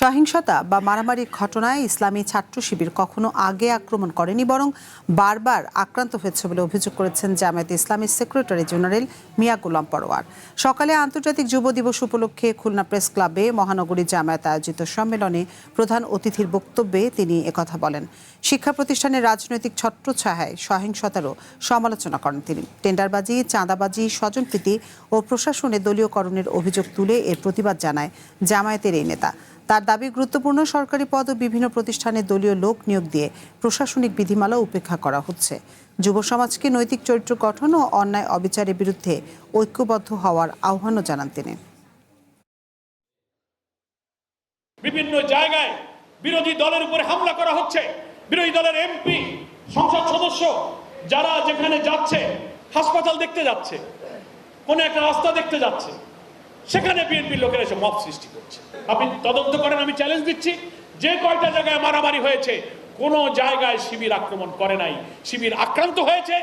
সহিংসতা বা মারামারির ঘটনায় ইসলামী ছাত্র শিবির কখনো আগে আক্রমণ করেনি, বরং বারবার আক্রান্ত হয়েছে বলে অভিযোগ করেছেন জামায়াতে ইসলামীর সেক্রেটারি জেনারেল মিয়া গোলাম পরোয়ার। সকালে আন্তর্জাতিক যুব দিবস উপলক্ষে খুলনা প্রেস ক্লাবে মহানগরী জামায়াত আয়োজিত সম্মেলনে প্রধান অতিথির বক্তব্যে তিনি একথা বলেন। শিক্ষা প্রতিষ্ঠানের রাজনৈতিক ছত্রছায়ায় সহিংসতারও সমালোচনা করেন তিনি। টেন্ডারবাজি, চাঁদাবাজি, স্বজনপ্রীতি ও প্রশাসনে দলীয়করণের অভিযোগ তুলে এর প্রতিবাদ জানায় জামায়াতের এই নেতা। তার দাবি, গুরুত্বপূর্ণ সরকারি পদ ও বিভিন্ন প্রতিষ্ঠানে দলীয় লোক নিয়োগ দিয়ে প্রশাসনিক বিধিমালা উপেক্ষা করা হচ্ছে। যুব সমাজকে নৈতিক চরিত্র গঠন ও অন্যায় অবিচারের বিরুদ্ধে ঐক্যবদ্ধ হওয়ার আহ্বানও জানান তিনি। বিভিন্ন জায়গায় বিরোধী দলের উপরে হামলা করা হচ্ছে। বিরোধী দলের এমপি, সংসদ সদস্য যারা যেখানে যাচ্ছে, হাসপাতাল দেখতে যাচ্ছে, কোন একটা রাস্তা দেখতে যাচ্ছে, সেখানে বিএনপির লোকেরা এসে মব সৃষ্টি করছে। আপনি তদন্ত করেন, আমি চ্যালেঞ্জ দিচ্ছি, যে কয়টা জায়গায় মারামারি হয়েছে কোনো জায়গায় শিবির আক্রমণ করে নাই। শিবির আক্রান্ত হয়েছে